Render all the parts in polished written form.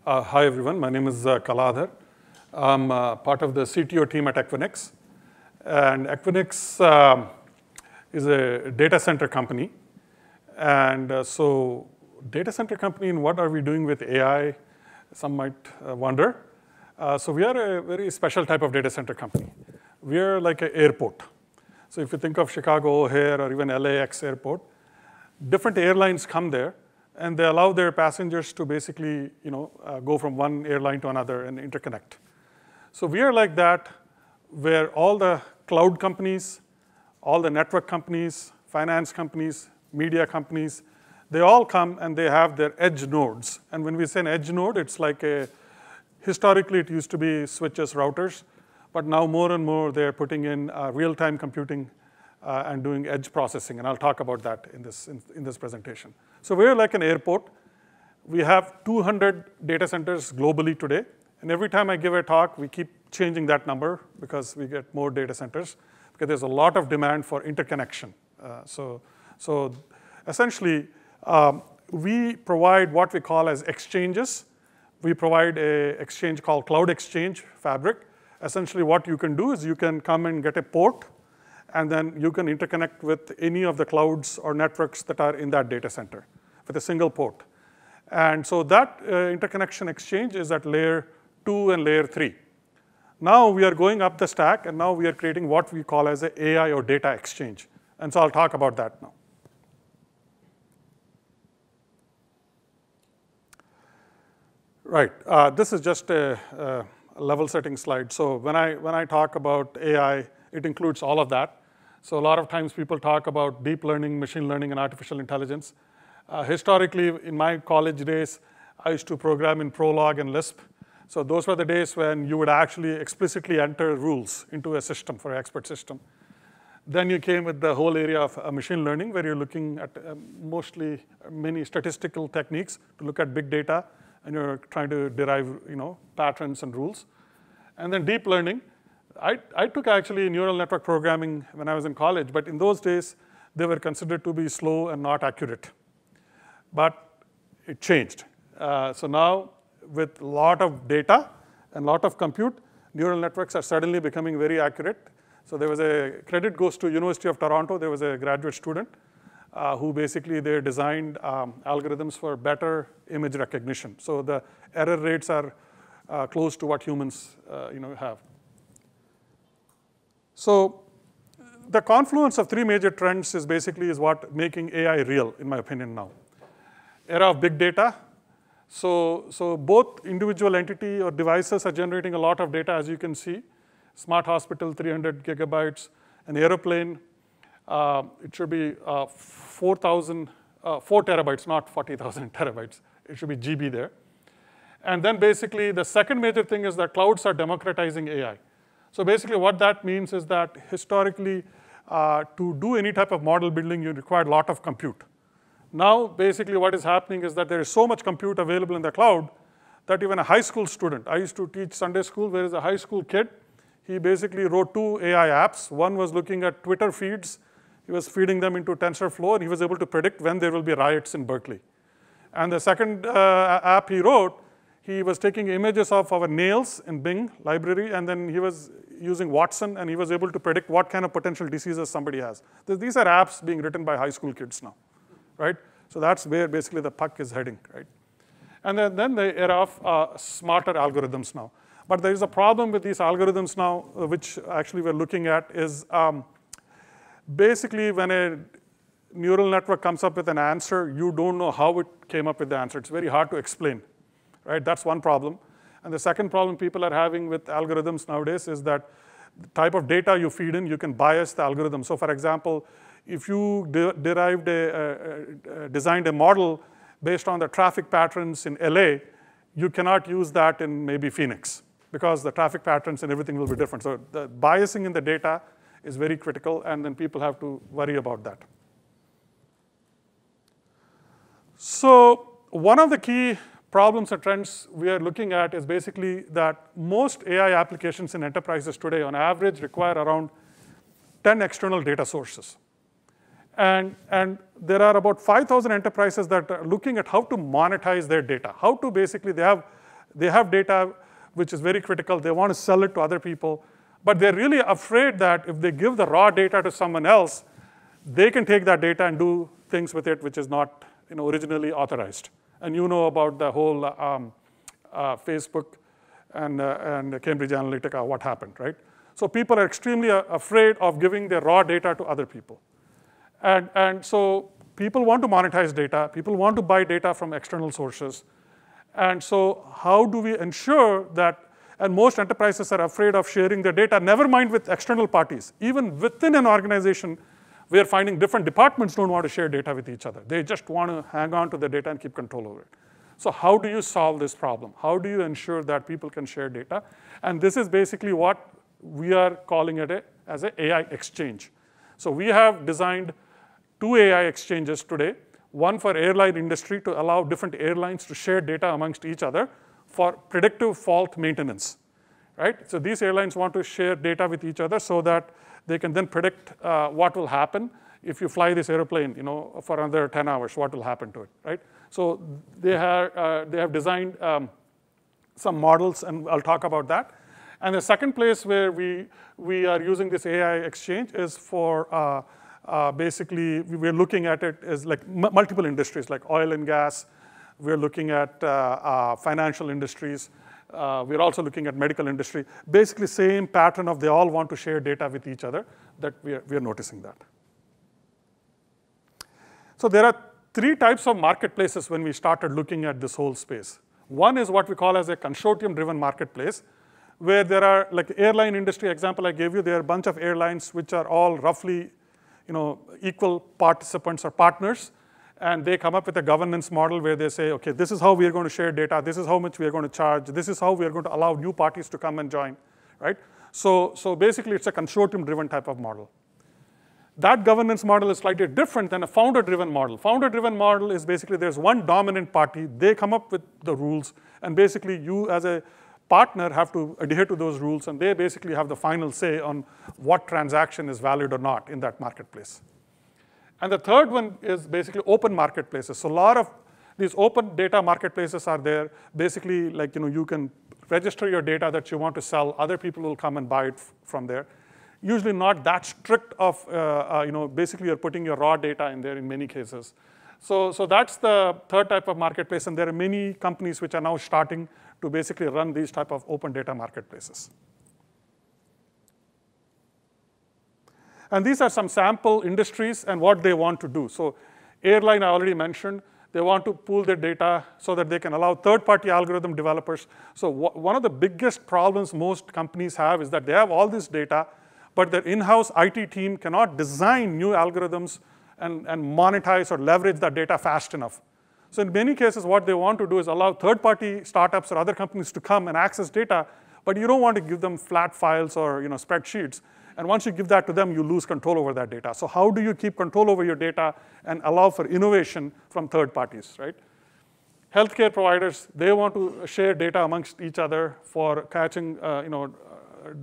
Hi, everyone. My name is Kaladhar. I'm part of the CTO team at Equinix. And Equinix is a data center company. And so data center company, and what are we doing with AI? Some might wonder. So we are a very special type of data center company. We are like an airport. So if you think of Chicago O'Hare or even LAX airport, different airlines come there, and they allow their passengers to basically go from one airline to another and interconnect. So we are like that, where all the cloud companies, all the network companies, finance companies, media companies, they all come and they have their edge nodes. And when we say an edge node, it's like historically it used to be switches, routers, but now more and more they're putting in real-time computing and doing edge processing, and I'll talk about that in this presentation. So we're like an airport. We have 200 data centers globally today, and every time I give a talk, we keep changing that number because we get more data centers, because there's a lot of demand for interconnection. So essentially, we provide what we call as exchanges. We provide an exchange called Cloud Exchange Fabric. Essentially, what you can do is you can come and get a port, and then you can interconnect with any of the clouds or networks that are in that data center with a single port. And so that interconnection exchange is at layer 2 and layer 3. Now we are going up the stack, and now we are creating what we call as an AI or data exchange. And so I'll talk about that now. Right, this is just a level setting slide. So when I talk about AI, it includes all of that. So a lot of times people talk about deep learning, machine learning, and artificial intelligence. Historically, in my college days, I used to program in Prolog and Lisp. So those were the days when you would actually explicitly enter rules into a system for an expert system. Then you came with the whole area of machine learning, where you're looking at mostly many statistical techniques to look at big data, and you're trying to derive patterns and rules. And then deep learning. I took actually neural network programming when I was in college, but in those days, they were considered to be slow and not accurate. But it changed. So now, with a lot of data and a lot of compute, neural networks are suddenly becoming very accurate. So there was credit goes to University of Toronto. There was a graduate student who basically they designed algorithms for better image recognition. So the error rates are close to what humans have. So the confluence of 3 major trends is what making AI real, in my opinion now. Era of big data. So both individual entity or devices are generating a lot of data, as you can see. Smart hospital, 300 gigabytes. An airplane, it should be 4 terabytes, not 40,000 terabytes. It should be GB there. And then basically the second major thing is that clouds are democratizing AI. So basically what that means is that historically, to do any type of model building, you required a lot of compute. Now, basically what is happening is that there is so much compute available in the cloud that even a high school student, I used to teach Sunday school, there is a high school kid, he basically wrote 2 AI apps. One was looking at Twitter feeds. He was feeding them into TensorFlow, and he was able to predict when there will be riots in Berkeley. And the second app he wrote, he was taking images of our nails in Bing library, and then he was using Watson, and he was able to predict what kind of potential diseases somebody has. These are apps being written by high school kids now, right? So that's where basically the puck is heading, right? And then the era of smarter algorithms now. But there is a problem with these algorithms now, which actually we're looking at, is basically when a neural network comes up with an answer, you don't know how it came up with the answer. It's very hard to explain. Right? That's one problem. And the second problem people are having with algorithms nowadays is that the type of data you feed in, you can bias the algorithm. So for example, if you designed a model based on the traffic patterns in LA, you cannot use that in maybe Phoenix, because the traffic patterns and everything will be different. So the biasing in the data is very critical, and then people have to worry about that. So one of the key problems and trends we are looking at is basically that most AI applications in enterprises today on average require around 10 external data sources. And there are about 5,000 enterprises that are looking at how to monetize their data, how to basically, they have They have data which is very critical. They want to sell it to other people. But they're really afraid that if they give the raw data to someone else, they can take that data and do things with it which is not originally authorized. And you know about the whole Facebook and Cambridge Analytica, what happened, right? So people are extremely afraid of giving their raw data to other people. And so people want to monetize data. People want to buy data from external sources. And so how do we ensure that, and most enterprises are afraid of sharing their data, never mind with external parties. Even within an organization, we are finding different departments don't want to share data with each other. They just want to hang on to the data and keep control over it. So how do you solve this problem? How do you ensure that people can share data? And this is basically what we are calling it as an AI exchange. So we have designed 2 AI exchanges today, one for airline industry to allow different airlines to share data amongst each other for predictive fault maintenance, right? So these airlines want to share data with each other so that they can then predict what will happen if you fly this airplane, for another 10 hours, what will happen to it, right? So they have designed some models, and I'll talk about that. And the second place where we are using this AI exchange is for basically, we're looking at it as like multiple industries, like oil and gas. We're looking at financial industries. We're also looking at medical industry. Basically, same pattern of they all want to share data with each other, that we are noticing that. So there are 3 types of marketplaces when we started looking at this whole space. One is what we call as a consortium-driven marketplace, where there are, like airline industry example I gave you, there are a bunch of airlines which are all roughly equal participants or partners, and they come up with a governance model where they say, okay, this is how we are going to share data, this is how much we are going to charge, this is how we are going to allow new parties to come and join, right? So basically, it's a consortium-driven type of model. That governance model is slightly different than a founder-driven model. Founder-driven model is basically there's one dominant party, they come up with the rules, and basically you as a partner have to adhere to those rules, and they basically have the final say on what transaction is valid or not in that marketplace. And the third one is basically open marketplaces. So a lot of these open data marketplaces are there. Basically, like you can register your data that you want to sell. Other people will come and buy it from there. Usually not that strict of, basically you're putting your raw data in there in many cases. So that's the third type of marketplace, and there are many companies which are now starting to basically run these type of open data marketplaces. And these are some sample industries and what they want to do. So airline, I already mentioned, they want to pool their data so that they can allow third-party algorithm developers. So one of the biggest problems most companies have is that they have all this data, but their in-house IT team cannot design new algorithms and monetize or leverage that data fast enough. So in many cases, what they want to do is allow third-party startups or other companies to come and access data, but you don't want to give them flat files or spreadsheets. And once you give that to them, you lose control over that data. So how do you keep control over your data and allow for innovation from third parties, right? Healthcare providers, they want to share data amongst each other for catching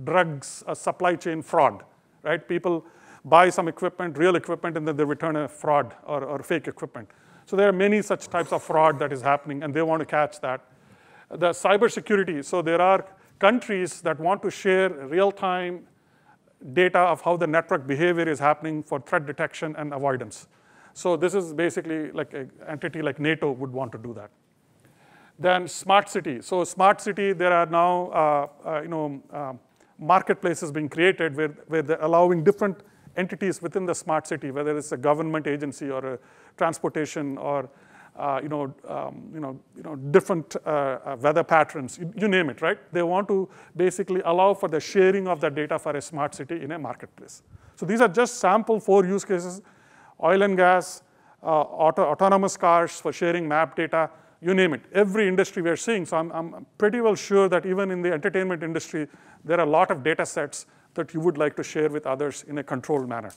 drugs, supply chain fraud, right? People buy some equipment, real equipment, and then they return a fraud or fake equipment. So there are many such types of fraud that is happening, and they want to catch that. The cybersecurity, so there are countries that want to share real-time data of how the network behavior is happening for threat detection and avoidance. So this is basically like an entity like NATO would want to do that. Then smart city. So smart city, there are now marketplaces being created where they're allowing different entities within the smart city, whether it's a government agency or a transportation or different weather patterns, you name it, right? They want to basically allow for the sharing of the data for a smart city in a marketplace. So these are just sample 4 use cases: oil and gas, autonomous cars for sharing map data, you name it. Every industry we're seeing. So I'm pretty well sure that even in the entertainment industry, there are a lot of data sets that you would like to share with others in a controlled manner.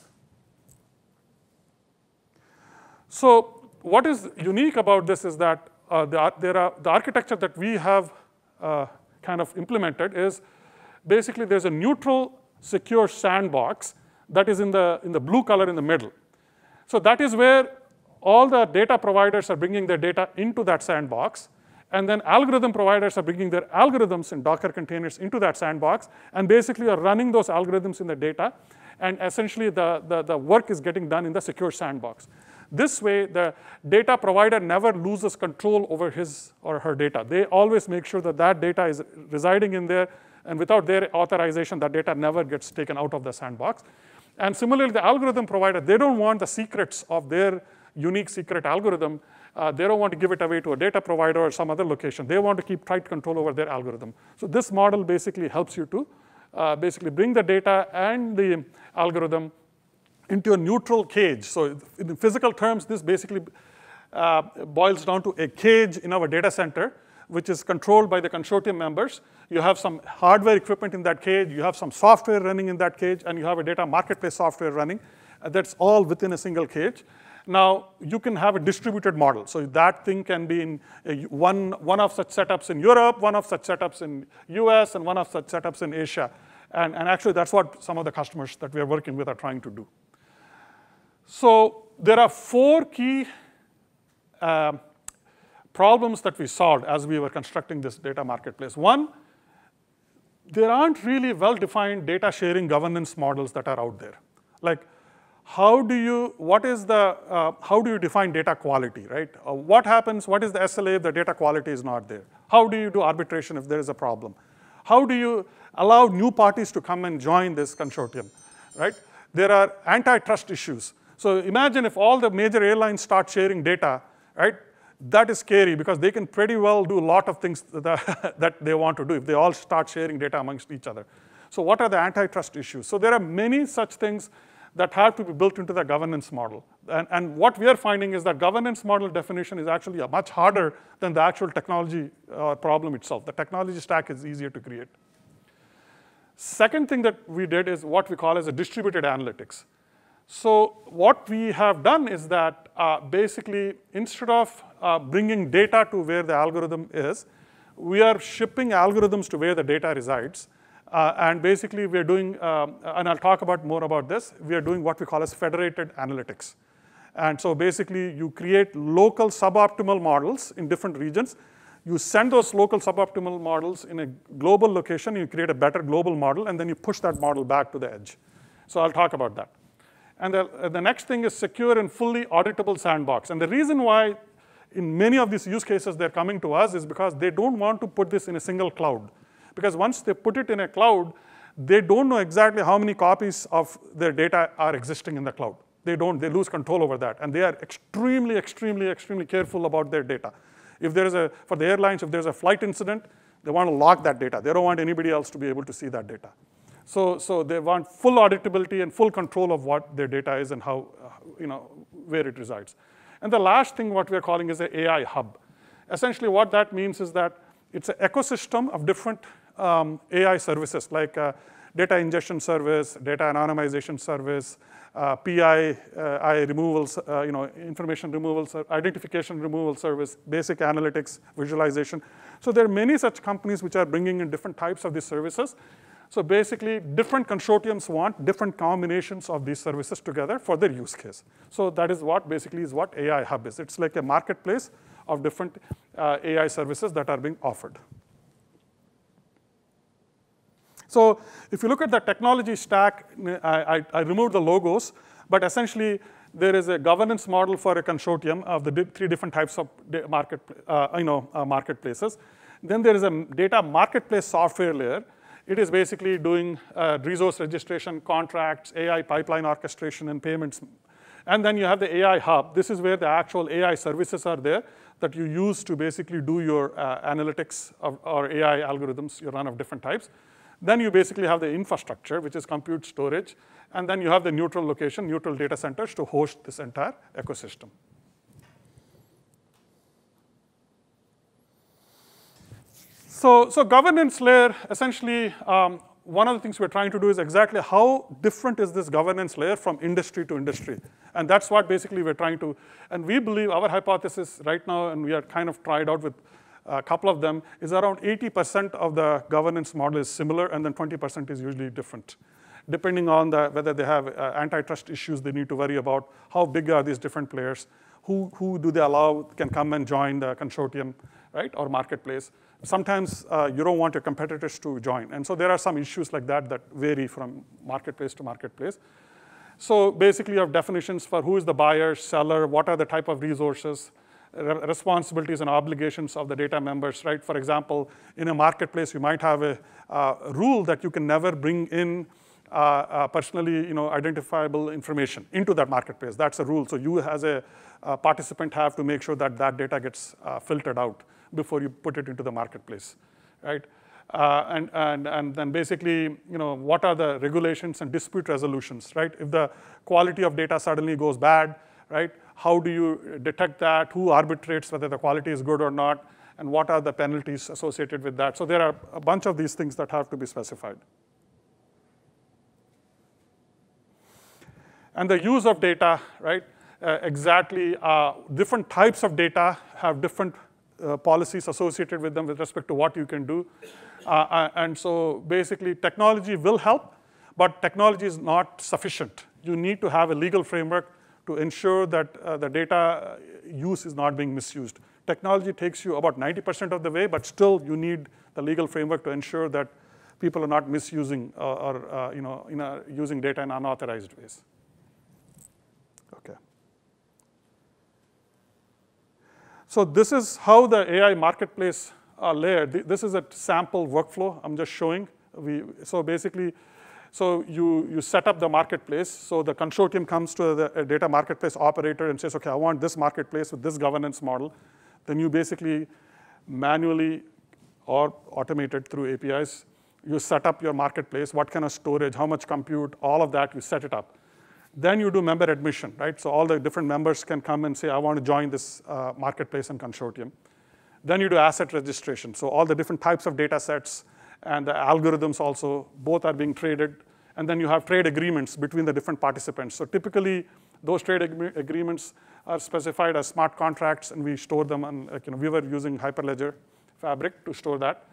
So what is unique about this is that the architecture that we have kind of implemented is basically there's a neutral, secure sandbox that is in the blue color in the middle. So that is where all the data providers are bringing their data into that sandbox, And then algorithm providers are bringing their algorithms in Docker containers into that sandbox and basically are running those algorithms in the data. And essentially, the work is getting done in the secure sandbox. This way, the data provider never loses control over his or her data. They always make sure that that data is residing in there, and without their authorization, that data never gets taken out of the sandbox. And similarly, the algorithm provider, they don't want the secrets of their unique secret algorithm. They don't want to give it away to a data provider or some other location. They want to keep tight control over their algorithm. So this model basically helps you to basically bring the data and the algorithm into a neutral cage. So in physical terms, this basically boils down to a cage in our data center, which is controlled by the consortium members. You have some hardware equipment in that cage, you have some software running in that cage, and you have a data marketplace software running. That's all within a single cage. Now, you can have a distributed model. So that thing can be in one of such setups in Europe, one of such setups in US, and one of such setups in Asia. And actually, that's what some of the customers that we are working with are trying to do. So there are 4 key problems that we solved as we were constructing this data marketplace. One, there aren't really well-defined data sharing governance models that are out there. Like, how do you define data quality, right? What happens, what is the SLA if the data quality is not there? How do you do arbitration if there is a problem? How do you allow new parties to come and join this consortium, right? There are antitrust issues. So imagine if all the major airlines start sharing data, right? That is scary because they can pretty well do a lot of things that they want to do if they all start sharing data amongst each other. So what are the antitrust issues? So there are many such things that have to be built into the governance model. And what we are finding is that governance model definition is actually much harder than the actual technology problem itself. The technology stack is easier to create. Second thing that we did is what we call as a distributed analytics. So what we have done is that basically, instead of bringing data to where the algorithm is, we are shipping algorithms to where the data resides. And basically, we're doing, and I'll talk more about this, we are doing what we call as federated analytics. And so basically, you create local suboptimal models in different regions. You send those local suboptimal models in a global location, you create a better global model, and then you push that model back to the edge. So I'll talk about that. And the next thing is secure and fully auditable sandbox. And the reason why in many of these use cases they're coming to us is because they don't want to put this in a single cloud. Because once they put it in a cloud, they don't know exactly how many copies of their data are existing in the cloud. They lose control over that. And they are extremely, extremely, extremely careful about their data. If there is for the airlines, if there's a flight incident, they want to lock that data. They don't want anybody else to be able to see that data. So they want full auditability and full control of what their data is and how, where it resides. And the last thing, what we're calling is an AI hub. Essentially, what that means is that it's an ecosystem of different AI services, like data ingestion service, data anonymization service, PI removals, information removal, identification removal service, basic analytics, visualization. So there are many such companies which are bringing in different types of these services. So basically, different consortiums want different combinations of these services together for their use case. So that is what basically is what AI Hub is. It's like a marketplace of different AI services that are being offered. So if you look at the technology stack, I removed the logos, but essentially there is a governance model for a consortium of the 3 different types of marketplaces. Then there is a data marketplace software layer. It is basically doing resource registration, contracts, AI pipeline orchestration, and payments. And then you have the AI hub. This is where the actual AI services are there that you use to basically do your analytics or AI algorithms you run of different types. Then you basically have the infrastructure, which is compute storage. And then you have the neutral location, neutral data centers to host this entire ecosystem. So governance layer, essentially, one of the things we're trying to do is exactly how different is this governance layer from industry to industry. And that's what basically we're trying to, and we believe our hypothesis right now, and we are kind of tried out with a couple of them, is around 80% of the governance model is similar, and then 20% is usually different, depending on whether they have antitrust issues they need to worry about, how big are these different players, who do they allow can come and join the consortium, right, or marketplace. Sometimes you don't want your competitors to join. And so there are some issues like that that vary from marketplace to marketplace. So basically you have definitions for who is the buyer, seller, what are the type of resources, responsibilities and obligations of the data members, right? For example, in a marketplace, you might have a rule that you can never bring in personally identifiable information into that marketplace. That's a rule. So you as a participant have to make sure that that data gets filtered out before you put it into the marketplace, right? And then basically, what are the regulations and dispute resolutions, right? If the quality of data suddenly goes bad, right? How do you detect that? Who arbitrates whether the quality is good or not? And what are the penalties associated with that? So there are a bunch of these things that have to be specified. And the use of data, right? Exactly, different types of data have different policies associated with them with respect to what you can do. And so basically technology will help, but technology is not sufficient. You need to have a legal framework to ensure that the data use is not being misused. Technology takes you about 90% of the way, but still you need the legal framework to ensure that people are not misusing or using data in unauthorized ways. Okay. So this is how the AI marketplace layer. This is a sample workflow I'm just showing. So basically, so you set up the marketplace. So the consortium comes to the data marketplace operator and says, okay, I want this marketplace with this governance model. Then you basically manually or automated through APIs, you set up your marketplace, what kind of storage, how much compute, all of that, you set it up. Then you do member admission, right? So all the different members can come and say, I want to join this marketplace and consortium. Then you do asset registration. So all the different types of data sets and the algorithms also, both are being traded. And then you have trade agreements between the different participants. So typically, those trade agreements are specified as smart contracts, and we store them on, we were using Hyperledger Fabric to store that.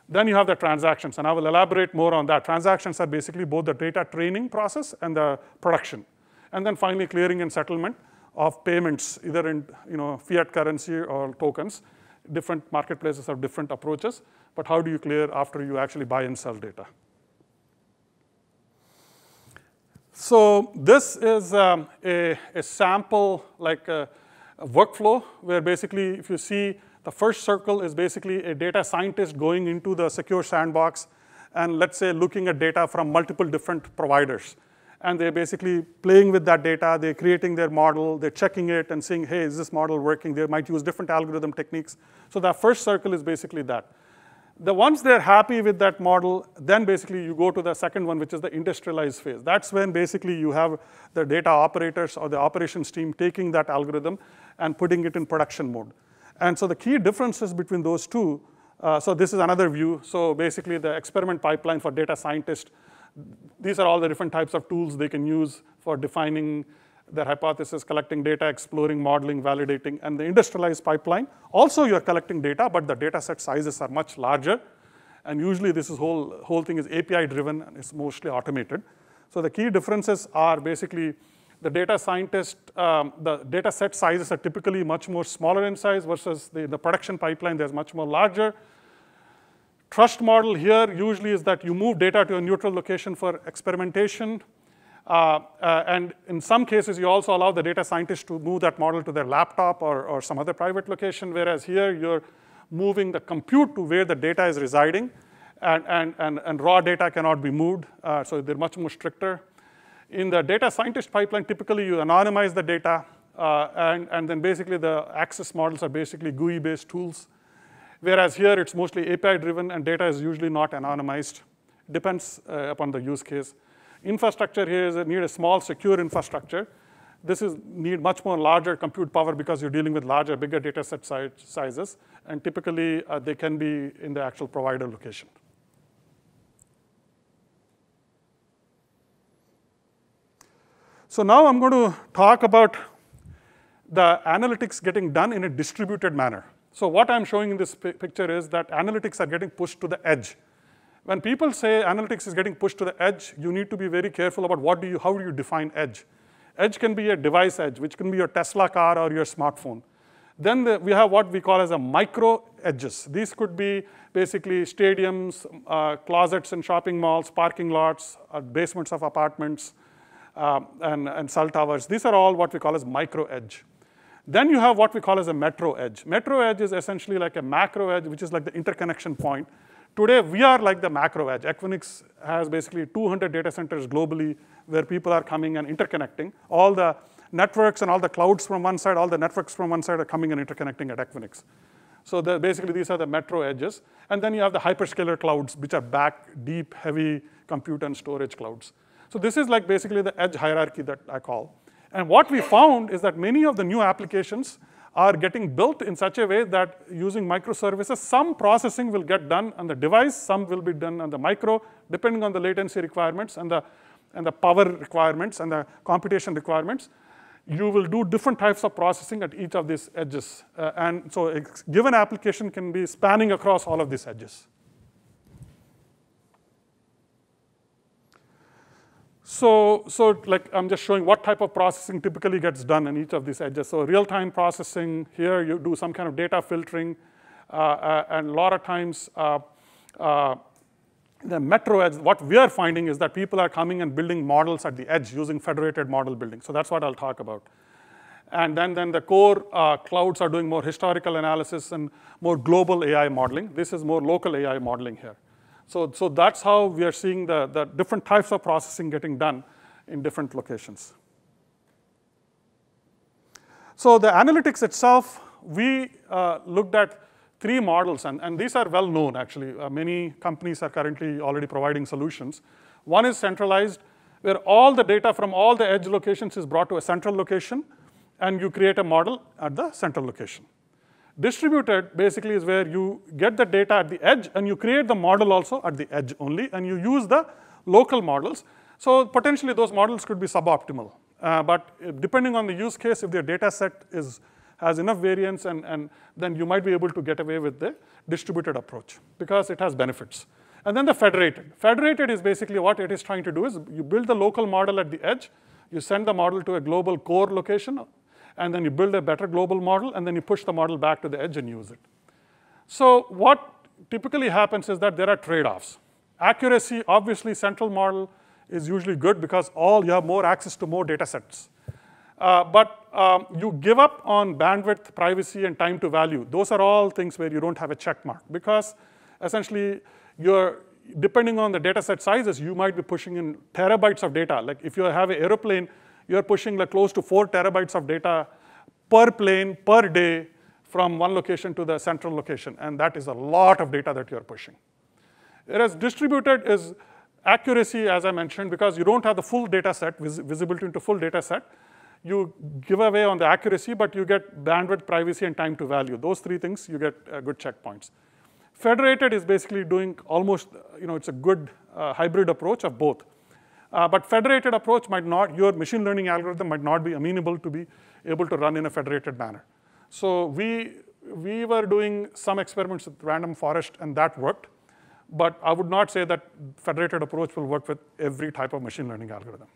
Then you have the transactions, and I will elaborate more on that. Transactions are basically both the data training process and the production. And then finally, clearing and settlement of payments, either in fiat currency or tokens. Different marketplaces have different approaches, but how do you clear after you actually buy and sell data? So this is a sample, like a workflow, where basically, if you see, the first circle is basically a data scientist going into the secure sandbox and, let's say, looking at data from multiple different providers. And they're basically playing with that data. They're creating their model. They're checking it and saying, hey, is this model working? They might use different algorithm techniques. So that first circle is basically that. Once they're happy with that model, then basically you go to the second one, which is the industrialized phase. That's when basically you have the data operators or the operations team taking that algorithm and putting it in production mode. And so the key differences between those two, so this is another view. So basically the experiment pipeline for data scientists, these are all the different types of tools they can use for defining their hypothesis, collecting data, exploring, modeling, validating. And the industrialized pipeline, also you're collecting data, but the data set sizes are much larger. And usually this whole thing is API driven and it's mostly automated. So the key differences are basically the data scientist, the data set sizes are typically much more smaller in size versus the production pipeline, there's much more larger. Trust model here usually is that you move data to a neutral location for experimentation. And in some cases, you also allow the data scientist to move that model to their laptop or some other private location, whereas here you're moving the compute to where the data is residing, and raw data cannot be moved, so they're much more stricter. In the data scientist pipeline, typically you anonymize the data, and then basically the access models are basically GUI-based tools, whereas here it's mostly API-driven and data is usually not anonymized. Depends upon the use case. Infrastructure here is need a small, secure infrastructure. This need much more larger compute power because you're dealing with larger, bigger data set sizes, and typically they can be in the actual provider location. So now I'm going to talk about the analytics getting done in a distributed manner. So what I'm showing in this picture is that analytics are getting pushed to the edge. When people say analytics is getting pushed to the edge, you need to be very careful about how do you define edge. Edge can be a device edge, which can be your Tesla car or your smartphone. Then we have what we call as a micro edges. These could be basically stadiums, closets in shopping malls, parking lots, basements of apartments, and cell towers. These are all what we call as micro edge. Then you have what we call as a metro edge. Metro edge is essentially like a macro edge, which is like the interconnection point. Today, we are like the macro edge. Equinix has basically 200 data centers globally where people are coming and interconnecting. All the networks and all the clouds from one side, all the networks from one side are coming and interconnecting at Equinix. So basically, these are the metro edges. And then you have the hyperscaler clouds, which are back, deep, heavy compute and storage clouds. So this is like basically the edge hierarchy that I call. And what we found is that many of the new applications are getting built in such a way that using microservices, some processing will get done on the device, some will be done on the micro, depending on the latency requirements and the power requirements and the computation requirements. You will do different types of processing at each of these edges. And so a given application can be spanning across all of these edges. So like I'm just showing what type of processing typically gets done in each of these edges. So real-time processing, here you do some kind of data filtering, and a lot of times the metro edge, what we are finding is that people are coming and building models at the edge using federated model building. So that's what I'll talk about. And then the core clouds are doing more historical analysis and more global AI modeling. This is more local AI modeling here. So that's how we are seeing the different types of processing getting done in different locations. So the analytics itself, we looked at 3 models, and these are well known actually. Many companies are currently already providing solutions. One is centralized, where all the data from all the edge locations is brought to a central location, and you create a model at the central location. Distributed basically is where you get the data at the edge, and you create the model also at the edge only, and you use the local models. So potentially those models could be suboptimal. But depending on the use case, if their data set has enough variance, and then you might be able to get away with the distributed approach because it has benefits. And then the federated. Federated is basically what it is trying to do is you build the local model at the edge, you send the model to a global core location, and then you build a better global model, and then you push the model back to the edge and use it. So what typically happens is that there are trade-offs. Accuracy, obviously, central model is usually good because you have more access to more data sets. But you give up on bandwidth, privacy, and time to value. Those are all things where you don't have a check mark because essentially depending on the data set sizes, you might be pushing in terabytes of data. Like if you have an airplane, you're pushing like close to 4 terabytes of data per plane, per day, from one location to the central location. And that is a lot of data that you're pushing. Whereas distributed is accuracy, as I mentioned, because you don't have the full data set, visibility into full data set. You give away on the accuracy, but you get bandwidth, privacy, and time to value. Those 3 things, you get good checkpoints. Federated is basically doing almost, it's a good hybrid approach of both. But federated approach might not, your machine learning algorithm might not be amenable to be able to run in a federated manner. So we were doing some experiments with random forest, and that worked. But I would not say that federated approach will work with every type of machine learning algorithm.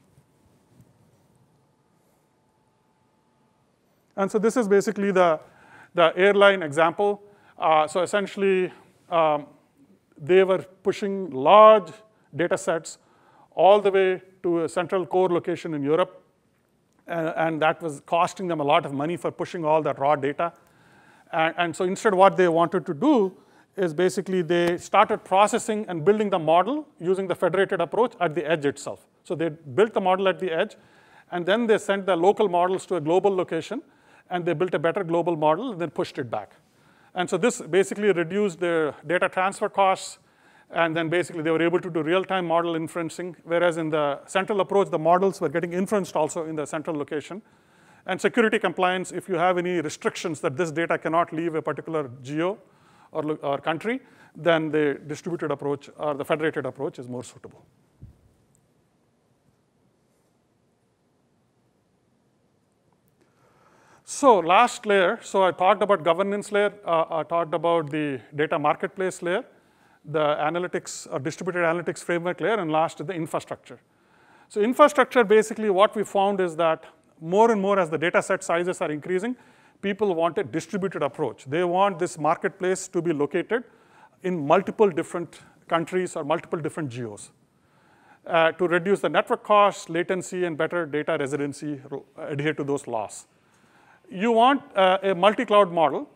And so this is basically the airline example. So essentially, they were pushing large data sets all the way to a central core location in Europe. And that was costing them a lot of money for pushing all that raw data. And so instead, what they wanted to do is basically they started processing and building the model using the federated approach at the edge itself. So they built the model at the edge, and then they sent the local models to a global location, and they built a better global model and then pushed it back. And so this basically reduced their data transfer costs, and then basically they were able to do real-time model inferencing, whereas in the central approach, the models were getting inferenced also in the central location. And security compliance, if you have any restrictions that this data cannot leave a particular geo or country, then the distributed approach or the federated approach is more suitable. So last layer, so I talked about governance layer, I talked about the data marketplace layer, the analytics or distributed analytics framework layer, and last the infrastructure. So infrastructure, basically what we found is that more and more as the data set sizes are increasing, people want a distributed approach. They want this marketplace to be located in multiple different countries or multiple different geos to reduce the network costs, latency, and better data residency, adhere to those laws. You want a multi-cloud model.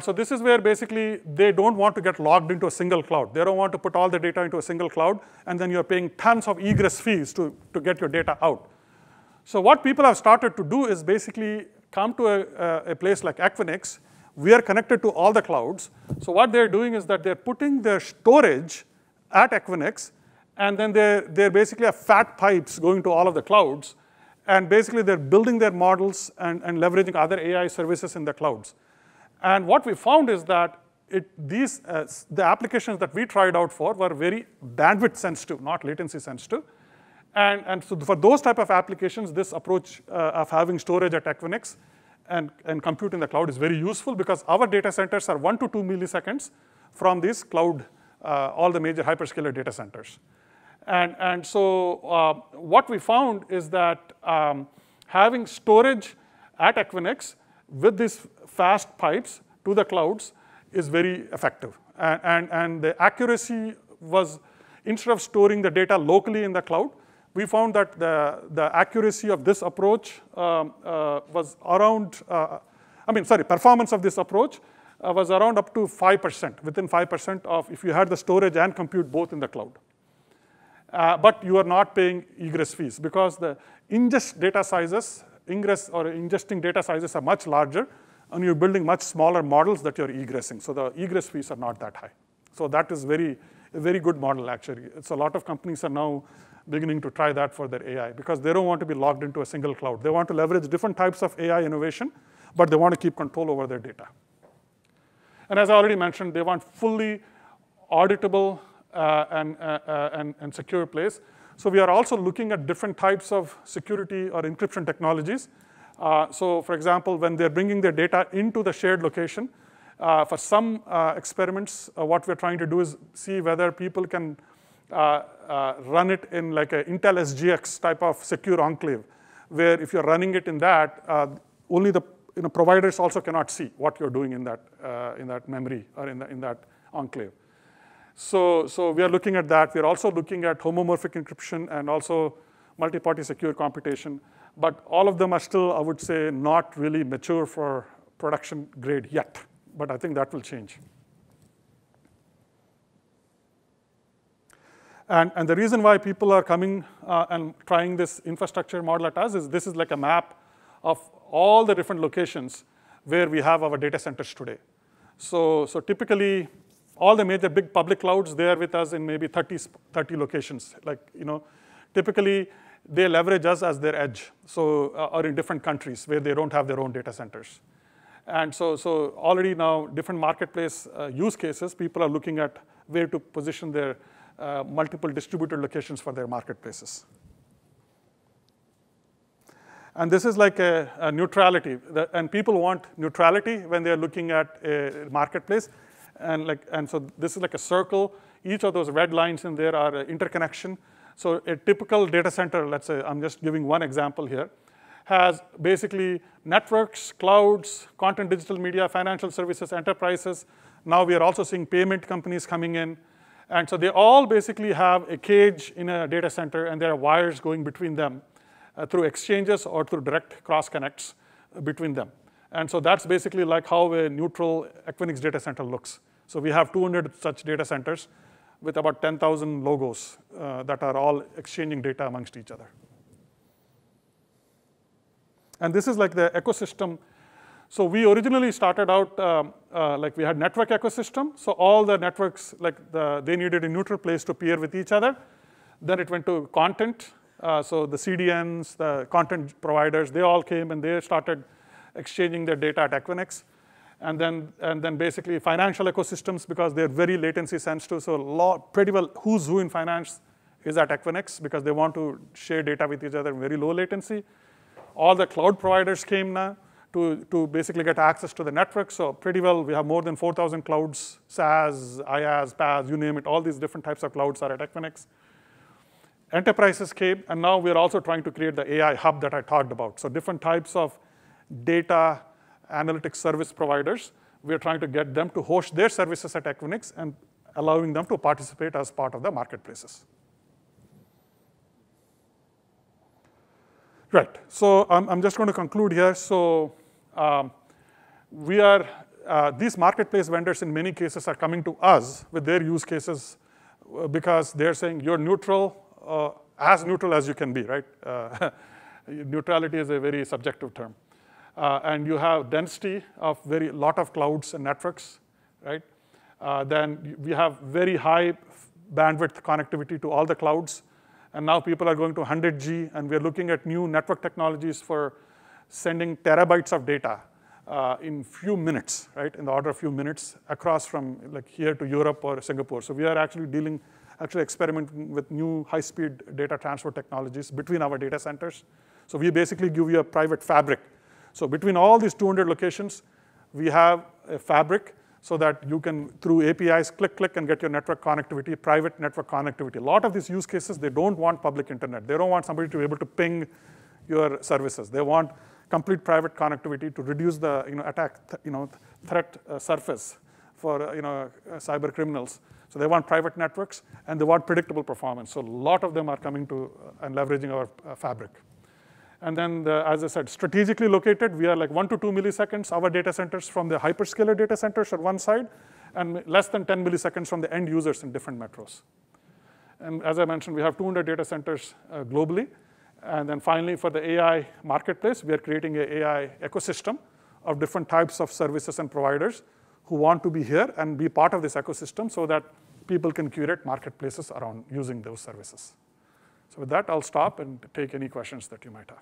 So this is where basically they don't want to get logged into a single cloud. They don't want to put all the data into a single cloud, and then you're paying tons of egress fees to get your data out. So what people have started to do is basically come to a place like Equinix. We are connected to all the clouds. So what they're doing is that they're putting their storage at Equinix, and then they're basically have fat pipes going to all of the clouds. And basically, they're building their models and leveraging other AI services in the clouds. And what we found is that the applications that we tried out for were very bandwidth sensitive, not latency sensitive. And so for those type of applications, this approach of having storage at Equinix and compute in the cloud is very useful because our data centers are 1 to 2 milliseconds from these cloud, all the major hyperscaler data centers. And so what we found is that having storage at Equinix with these fast pipes to the clouds is very effective. And the accuracy was, instead of storing the data locally in the cloud, we found that the accuracy of this approach was around, performance of this approach was around up to 5%, within 5% of if you had the storage and compute both in the cloud. But you are not paying egress fees because the ingest data sizes, ingress or ingesting data sizes are much larger, and you're building much smaller models that you're egressing. So the egress fees are not that high. So that is a very good model, actually. It's a lot of companies are now beginning to try that for their AI because they don't want to be logged into a single cloud. They want to leverage different types of AI innovation, but they want to keep control over their data. And as I already mentioned, they want fully auditable and secure place. So we are also looking at different types of security or encryption technologies. So for example, when they're bringing their data into the shared location, for some experiments, what we're trying to do is see whether people can run it in like an Intel SGX type of secure enclave, where if you're running it in that, only the providers also cannot see what you're doing in that memory or in that enclave. So we are looking at that. We're also looking at homomorphic encryption and also multi-party secure computation. But all of them are still, I would say, not really mature for production grade yet. But I think that will change. And the reason why people are coming and trying this infrastructure model at us is this is like a map of all the different locations where we have our data centers today. So typically, all the major big public clouds, they are with us in maybe 30 locations. Typically, they leverage us as their edge, or in different countries where they don't have their own data centers. And so already now, different marketplace use cases, people are looking at where to position their multiple distributed locations for their marketplaces. And this is like a neutrality. And people want neutrality when they're looking at a marketplace. And so this is like a circle. Each of those red lines in there are interconnection. So a typical data center, let's say, I'm just giving one example here, has basically networks, clouds, content, digital media, financial services, enterprises. Now we are also seeing payment companies coming in. And so they all basically have a cage in a data center, and there are wires going between them through exchanges or through direct cross connects between them. And so that's basically like how a neutral Equinix data center looks. So we have 200 such data centers with about 10,000 logos that are all exchanging data amongst each other. And this is like the ecosystem. So we originally started out like we had network ecosystem. So all the networks, they needed a neutral place to peer with each other. Then it went to content. So the CDNs, the content providers, they all came and they started exchanging their data at Equinix. And then basically financial ecosystems, because they're very latency sensitive. So pretty well who's who in finance is at Equinix because they want to share data with each other in very low latency. All the cloud providers came now to basically get access to the network. So pretty well, we have more than 4,000 clouds, SaaS, IaaS, PaaS, you name it. All these different types of clouds are at Equinix. Enterprises came, and now we're also trying to create the AI hub that I talked about. So different types of data analytics service providers. We are trying to get them to host their services at Equinix and allowing them to participate as part of the marketplaces. Right, so I'm just going to conclude here. So these marketplace vendors in many cases are coming to us with their use cases because they're saying you're neutral, as neutral as you can be, right? Neutrality is a very subjective term. And you have density of lot of clouds and networks, right? Then we have very high bandwidth connectivity to all the clouds. And now people are going to 100G, and we're looking at new network technologies for sending terabytes of data in few minutes, right? In the order of few minutes across from like here to Europe or Singapore. So we are actually experimenting with new high-speed data transfer technologies between our data centers. So we basically give you a private fabric. So between all these 200 locations, we have a fabric so that you can, through APIs, click, and get your network connectivity, private network connectivity. A lot of these use cases, they don't want public internet. They don't want somebody to be able to ping your services. They want complete private connectivity to reduce the attack threat surface for cyber criminals. So they want private networks, and they want predictable performance. So a lot of them are coming to and leveraging our fabric. And then, as I said, strategically located, we are like 1 to 2 milliseconds. Our data centers from the hyperscaler data centers are one side, and less than 10 milliseconds from the end users in different metros. And as I mentioned, we have 200 data centers globally. And then finally, for the AI marketplace, we are creating an AI ecosystem of different types of services and providers who want to be here and be part of this ecosystem so that people can curate marketplaces around using those services. So with that, I'll stop and take any questions that you might have.